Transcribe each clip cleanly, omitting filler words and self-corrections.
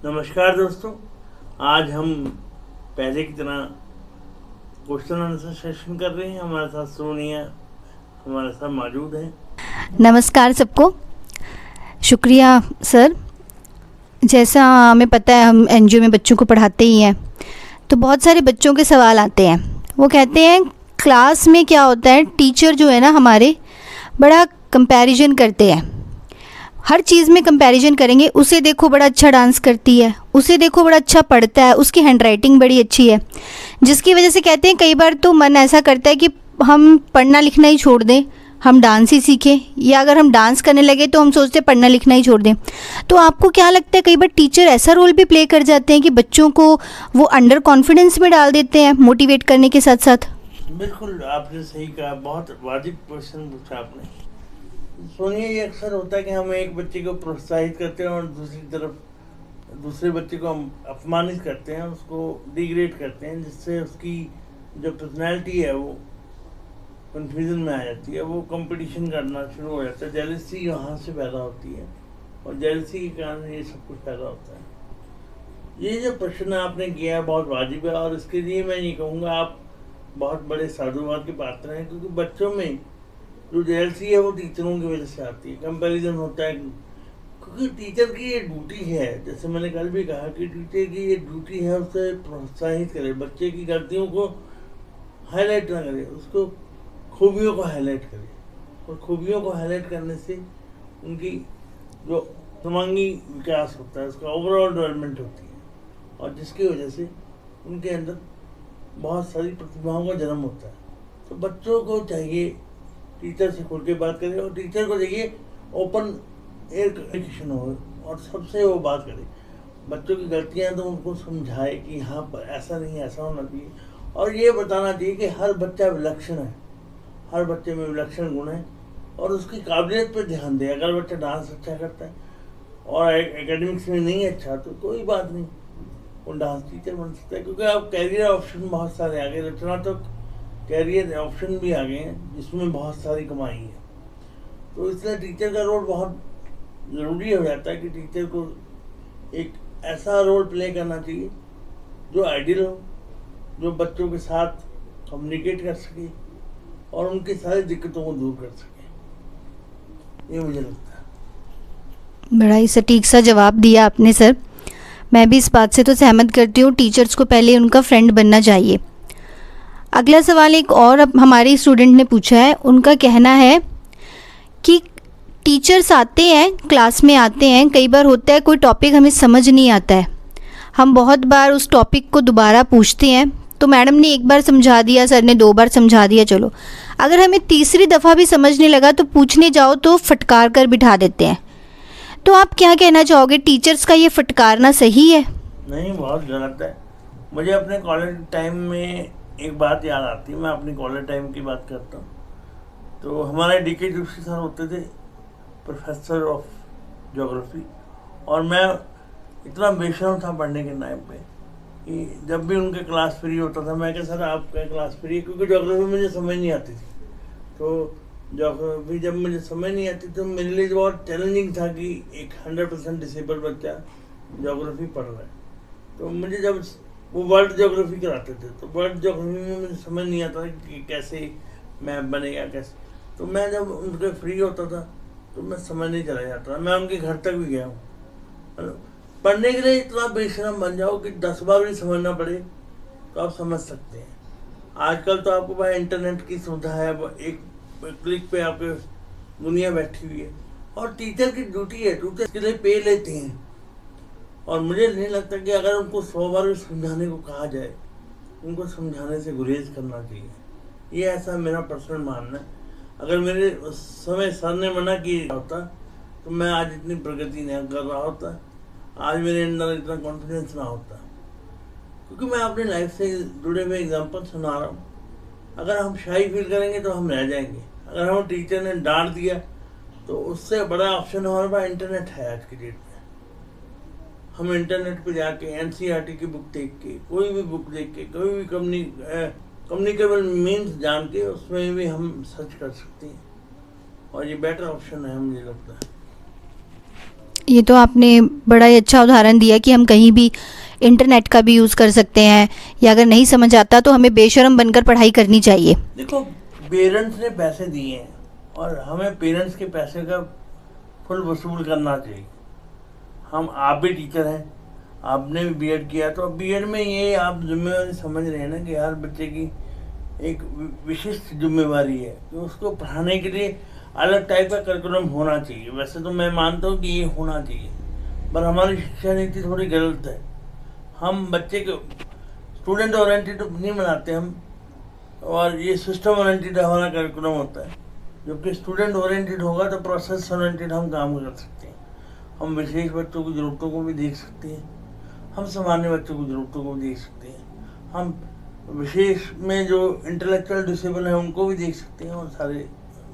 नमस्कार दोस्तों, आज हम पहले की तरह क्वेश्चन आंसर सेशन कर रहे हैं। हमारे साथ सोनिया हमारे साथ मौजूद है। नमस्कार सबको। शुक्रिया सर। जैसा हमें पता है, हम एनजीओ में बच्चों को पढ़ाते ही हैं, तो बहुत सारे बच्चों के सवाल आते हैं। वो कहते हैं क्लास में क्या होता है, टीचर जो है ना हमारे बड़ा कंपैरिजन करते हैं। हर चीज़ में कंपैरिजन करेंगे, उसे देखो बड़ा अच्छा डांस करती है, उसे देखो बड़ा अच्छा पढ़ता है, उसकी हैंडराइटिंग बड़ी अच्छी है, जिसकी वजह से कहते हैं कई बार तो मन ऐसा करता है कि हम पढ़ना लिखना ही छोड़ दें, हम डांस ही सीखें, या अगर हम डांस करने लगे तो हम सोचते हैं पढ़ना लिखना ही छोड़ दें। तो आपको क्या लगता है, कई बार टीचर ऐसा रोल भी प्ले कर जाते हैं कि बच्चों को वो अंडर कॉन्फिडेंस में डाल देते हैं मोटिवेट करने के साथ साथ? बिल्कुल आपने सही कहा, बहुत वाजिब क्वेश्चन पूछा आपने। सोनिया, ये अक्सर होता है कि हम एक बच्चे को प्रोत्साहित करते हैं और दूसरी तरफ दूसरे बच्चे को हम अपमानित करते हैं, उसको डिग्रेड करते हैं, जिससे उसकी जो पर्सनैलिटी है वो कन्फ्यूजन में आ जाती है। वो कंपटीशन करना शुरू हो जाता है, जेलसी यहाँ से पैदा होती है और जेलसी के कारण ये सब कुछ पैदा होता है। ये जो प्रश्न आपने किया है बहुत वाजिब है, और इसके लिए मैं ये कहूँगा आप बहुत बड़े साधुवाद के पात्र हैं, क्योंकि बच्चों में जो जेलसी है वो टीचरों की वजह से आती है, कंपैरिजन होता है। क्योंकि टीचर की ये ड्यूटी है, जैसे मैंने कल भी कहा कि टीचर की ये ड्यूटी है उसे प्रोत्साहित करे, बच्चे की गलतियों को हाईलाइट ना करे, उसको खूबियों को हाईलाइट करे। और खूबियों को हाईलाइट करने से उनकी जो सर्वांगी विकास होता है, उसका ओवरऑल डेवलपमेंट होती है, और जिसकी वजह से उनके अंदर बहुत सारी प्रतिभाओं का जन्म होता है। तो बच्चों को चाहिए टीचर से खुल के बात करें, और टीचर को चाहिए ओपन एयर कम्युनिकेशन हो और सबसे वो बात करे। बच्चों की गलतियां तो उनको समझाए कि हाँ पर ऐसा नहीं, ऐसा होना चाहिए, और ये बताना चाहिए कि हर बच्चा विलक्षण है, हर बच्चे में विलक्षण गुण है, और उसकी काबिलियत पर ध्यान दे। अगर बच्चा डांस अच्छा करता है और एकेडमिक्स में नहीं अच्छा, तो कोई बात नहीं, वो डांस टीचर बन सकता है, क्योंकि अब कैरियर ऑप्शन बहुत सारे आ गए, रचनात्मक कैरियर ऑप्शन भी आ गए हैं जिसमें बहुत सारी कमाई है। तो इसलिए टीचर का रोल बहुत ज़रूरी हो जाता है कि टीचर को एक ऐसा रोल प्ले करना चाहिए जो आइडियल हो, जो बच्चों के साथ कम्युनिकेट कर सके और उनकी सारी दिक्कतों को दूर कर सके। ये मुझे लगता है। बड़ा ही सटीक सा जवाब दिया आपने सर। मैं भी इस बात से तो सहमत करती हूँ, टीचर्स को पहले उनका फ्रेंड बनना चाहिए। अगला सवाल एक और अब हमारे स्टूडेंट ने पूछा है। उनका कहना है कि टीचर्स आते हैं, क्लास में आते हैं, कई बार होता है कोई टॉपिक हमें समझ नहीं आता है, हम बहुत बार उस टॉपिक को दोबारा पूछते हैं, तो मैडम ने एक बार समझा दिया, सर ने 2 बार समझा दिया, चलो अगर हमें तीसरी दफ़ा भी समझने लगा तो पूछने जाओ तो फटकार कर बिठा देते हैं। तो आप क्या कहना चाहोगे, टीचर्स का ये फटकारना सही है? नहीं, बहुत गलत है। मुझे अपने कॉलेज टाइम में एक बात याद आती है, मैं अपनी कॉलेज टाइम की बात करता हूँ। तो हमारे डीके जोशी सर होते थे, प्रोफेसर ऑफ ज्योग्राफी, और मैं इतना बेशर्म था पढ़ने के टाइम पे कि जब भी उनके क्लास फ्री होता था, मैं कहा सर आपका क्लास फ्री है, क्योंकि ज्योग्राफी मुझे समझ नहीं आती थी। तो ज्योग्राफी जब मुझे समझ नहीं आती तो मेरे लिए बहुत चैलेंजिंग था कि एक 100% डिसेबल बच्चा ज्योग्राफी पढ़ रहा है। तो मुझे जब वो वर्ल्ड ज्योग्राफी कराते थे, तो वर्ल्ड ज्योग्राफी में मुझे समझ नहीं आता कि कैसे मैप बनेगा, कैसे। तो मैं जब उनके फ्री होता था तो मैं समझने चला जाता था, मैं उनके घर तक भी गया हूँ। पढ़ने के लिए इतना बेशरम बन जाओ कि 10 बार भी समझना पड़े तो आप समझ सकते हैं। आजकल तो आपको पास इंटरनेट की सुविधा है, एक क्लिक पे आपके दुनिया बैठी हुई है, और टीचर की ड्यूटी है, टीचर के लिए पे लेते हैं। और मुझे नहीं लगता कि अगर उनको 100 बार भी समझाने को कहा जाए, उनको समझाने से गुरेज करना चाहिए। ये ऐसा मेरा पर्सनल मानना है। अगर मेरे उस समय सर ने मना किया होता तो मैं आज इतनी प्रगति नहीं कर रहा होता, आज मेरे अंदर इतना कॉन्फिडेंस ना होता, क्योंकि मैं अपनी लाइफ से जुड़े हुए एग्जाम्पल सुना रहा हूँ। अगर हम शाई फील करेंगे तो हम रह जाएंगे। अगर हम टीचर ने डांट दिया तो उससे बड़ा ऑप्शन हमारे पास इंटरनेट है। आज की डेट में हम इंटरनेट पे जाके एनसीईआरटी की बुक देख के, कोई भी बुक देख के, कोई भी कम्युनिकेबल मीन्स जान के उसमें भी हम सर्च कर सकते हैं, और ये बेटर ऑप्शन है मुझे लगता है। ये तो आपने बड़ा ही अच्छा उदाहरण दिया कि हम कहीं भी इंटरनेट का भी यूज़ कर सकते हैं, या अगर नहीं समझ आता तो हमें बेशर्म बनकर पढ़ाई करनी चाहिए। देखो, पेरेंट्स ने पैसे दिए हैं और हमें पेरेंट्स के पैसे का फुल वसूल करना चाहिए। आप भी टीचर हैं, आपने भी बीएड किया, तो बीएड में ये आप जिम्मेवारी समझ रहे हैं ना कि हर बच्चे की एक विशिष्ट जिम्मेवारी है कि उसको पढ़ाने के लिए अलग टाइप का करिकुलम होना चाहिए। वैसे तो मैं मानता हूँ कि ये होना चाहिए, पर हमारी शिक्षा नीति थोड़ी गलत है। हम बच्चे को स्टूडेंट ओरिएंटेड नहीं बनाते हम, और ये सिस्टम ओरिएंटेड हमारा करिकुलम होता है। जबकि स्टूडेंट ओरिएंटेड होगा तो प्रोसेस ओरिएंटेड हम काम कर सकते हैं। हम विशेष बच्चों की ज़रूरतों को भी देख सकते हैं, हम सामान्य बच्चों की ज़रूरतों को भी देख सकते हैं, हम विशेष में जो इंटेलेक्चुअल डिसेबल हैं उनको भी देख सकते हैं, और सारे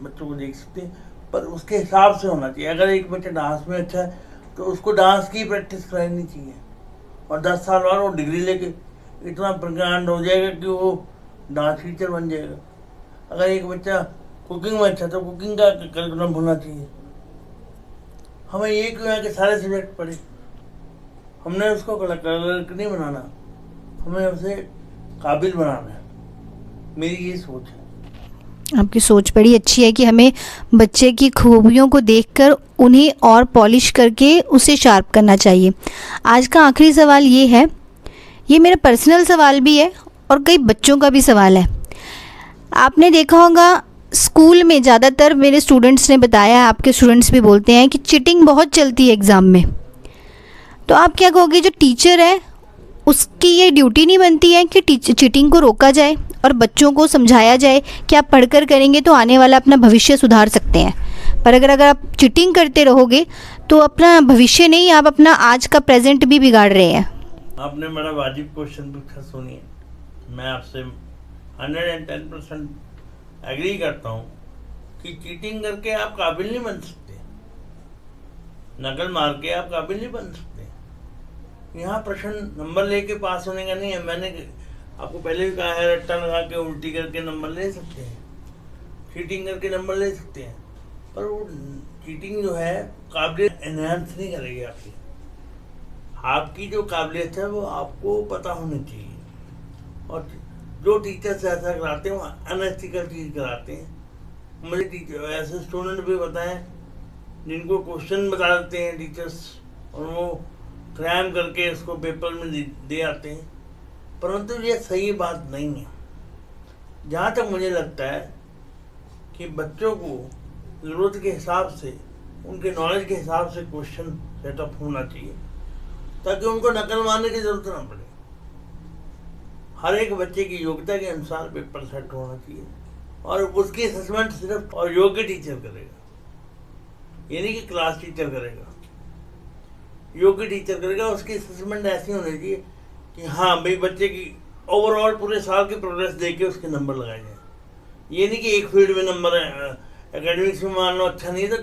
बच्चों को देख सकते हैं। पर उसके हिसाब से होना चाहिए। अगर एक बच्चा डांस में अच्छा है तो उसको डांस की प्रैक्टिस करानी चाहिए, और 10 साल बाद वो डिग्री लेके इतना प्रकांड हो जाएगा कि वो डांस टीचर बन जाएगा। अगर एक बच्चा कुकिंग में अच्छा तो कुकिंग का करिकुलम होना चाहिए। हमें ये क्यों है कि सारे सब्जेक्ट पढ़े, हमने उसको क्लर्क नहीं बनाना, हमें उसे काबिल बनाना है। मेरी ये सोच है। आपकी सोच बड़ी अच्छी है कि हमें बच्चे की खूबियों को देखकर उन्हें और पॉलिश करके उसे शार्प करना चाहिए। आज का आखिरी सवाल ये है, ये मेरा पर्सनल सवाल भी है और कई बच्चों का भी सवाल है। आपने देखा होगा स्कूल में ज़्यादातर मेरे स्टूडेंट्स ने बताया, आपके स्टूडेंट्स भी बोलते हैं कि चीटिंग बहुत चलती है एग्ज़ाम में। तो आप क्या कहोगे, जो टीचर है उसकी ये ड्यूटी नहीं बनती है कि चीटिंग को रोका जाए और बच्चों को समझाया जाए कि आप पढ़कर करेंगे तो आने वाला अपना भविष्य सुधार सकते हैं, पर अगर आप चीटिंग करते रहोगे तो अपना भविष्य नहीं, आप अपना आज का प्रेजेंट भी बिगाड़ रहे हैं। आपने बड़ा वाजिब क्वेश्चन पूछा। सुनिए, मैं आपसे 110% एग्री करता हूँ कि चीटिंग करके आप काबिल नहीं बन सकते, नकल मार के आप काबिल नहीं बन सकते। यहाँ प्रश्न नंबर लेके पास होने का नहीं है। मैंने आपको पहले भी कहा है, रट्टा लगा के उल्टी करके नंबर ले सकते हैं, चीटिंग करके नंबर ले सकते हैं, पर वो चीटिंग जो है काबिलियत एनहांस नहीं करेगी आपकी। आपकी जो काबिलियत है वो आपको पता होनी चाहिए। और जो टीचर्स ऐसा कराते हैं वो अनएथिकल चीज़ कराते हैं। मुझे टीचर ऐसे स्टूडेंट भी बताएं जिनको क्वेश्चन बता देते हैं टीचर्स, और वो क्रैम करके इसको पेपर में दे आते हैं, परंतु ये सही बात नहीं है। जहाँ तक मुझे लगता है कि बच्चों को ज़रूरत के हिसाब से, उनके नॉलेज के हिसाब से क्वेश्चन सेटअप होना चाहिए, ताकि उनको नकल मारने की ज़रूरत ना पड़े। हर एक बच्चे की योग्यता के अनुसार पेपर सेट होना चाहिए, और उसकी असेसमेंट सिर्फ और योग्य टीचर करेगा, ये नहीं कि क्लास टीचर करेगा, योग्य टीचर करेगा। उसकी असेसमेंट ऐसी होनी चाहिए कि हाँ भाई, बच्चे की ओवरऑल पूरे साल की प्रोग्रेस देख के उसके नंबर लगाए जाए। ये नहीं कि एक फील्ड में नंबर है, एकेडमिक्स में मान लो अच्छा नहीं, तो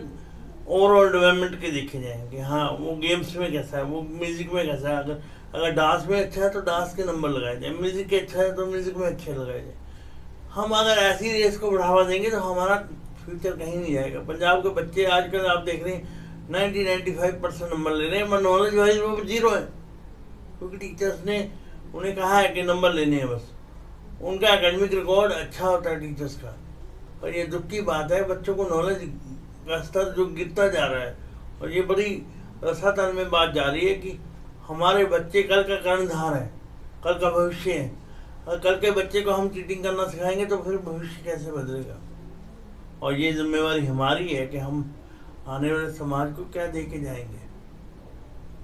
ओवरऑल डेवलपमेंट के देखे जाएँ कि हाँ वो गेम्स में कैसा है, वो म्यूज़िक में कैसा है। अगर डांस में अच्छा है तो डांस के नंबर लगाए जाए, म्यूज़िक के अच्छा है तो म्यूज़िक में अच्छे लगाए जाए। हम अगर ऐसी रेस को बढ़ावा देंगे तो हमारा फ्यूचर कहीं नहीं जाएगा। पंजाब के बच्चे आजकल आप देख रहे हैं 90-95% नंबर ले रहे हैं, मगर नॉलेज वाइज वो 0 है, क्योंकि टीचर्स ने उन्हें कहा है कि नंबर लेने हैं बस। उनका एकेडमिक रिकॉर्ड अच्छा होता है टीचर्स का, और ये दुख की बात है, बच्चों को नॉलेज का स्तर जो गिरता जा रहा है। और ये बड़ी रसातल में बात जा रही है कि हमारे बच्चे कल का कर्णधार है, कल का भविष्य है। और कल के बच्चे को हम चीटिंग करना सिखाएंगे तो फिर भविष्य कैसे बदलेगा। और ये जिम्मेवारी हमारी है कि हम आने वाले समाज को क्या दे के जाएंगे।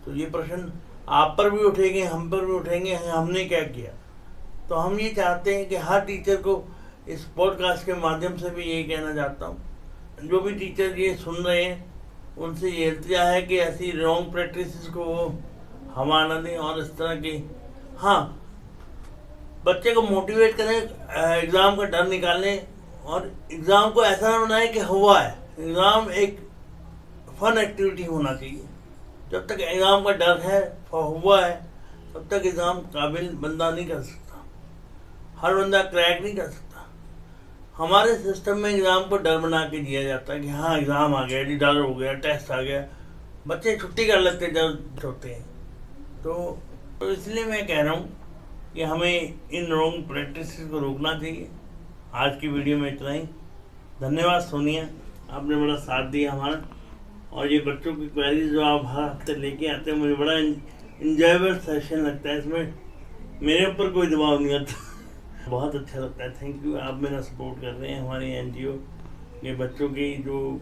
तो ये प्रश्न आप पर भी उठेंगे, हम पर भी उठेंगे, हमने क्या किया। तो हम ये चाहते हैं कि हर टीचर को इस पॉडकास्ट के माध्यम से भी यही कहना चाहता हूँ, जो भी टीचर ये सुन रहे हैं उनसे ये इल्तिजा है कि ऐसी रॉन्ग प्रैक्टिसेस को वो हवा न दें, और इस तरह की, हाँ, बच्चे को मोटिवेट करें, एग्ज़ाम का डर निकालें, और एग्ज़ाम को ऐसा ना बनाएं कि हुआ है। एग्ज़ाम एक फन एक्टिविटी होना चाहिए। जब तक एग्ज़ाम का डर है, हुआ है, तब तक एग्ज़ाम काबिल बंदा नहीं कर सकता, हर बंदा क्रैक नहीं कर सकता। हमारे सिस्टम में एग्ज़ाम को डर बना के दिया जाता है कि हाँ एग्ज़ाम आ गया, डर हो गया, टेस्ट आ गया, बच्चे छुट्टी कर लेते हैं जब होते हैं। तो इसलिए मैं कह रहा हूँ कि हमें इन रॉन्ग प्रैक्टिस को रोकना चाहिए। आज की वीडियो में इतना ही। धन्यवाद सोनिया, आपने बड़ा साथ दिया हमारा, और ये बच्चों की क्वेरीज जो आप हर हफ्ते लेके आते हैं, मुझे बड़ा इंजॉयबल सेशन लगता है। इसमें मेरे ऊपर कोई दबाव नहीं आता। बहुत अच्छा लगता है। थैंक यू, आप मेरा सपोर्ट कर रहे हैं। हमारी NGO ये बच्चों की जो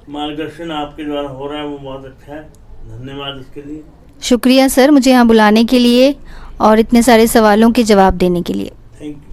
मार्गदर्शन आपके द्वारा हो रहा है वो बहुत अच्छा है। धन्यवाद इसके लिए। शुक्रिया सर, मुझे यहाँ बुलाने के लिए और इतने सारे सवालों के जवाब देने के लिए। Thank you.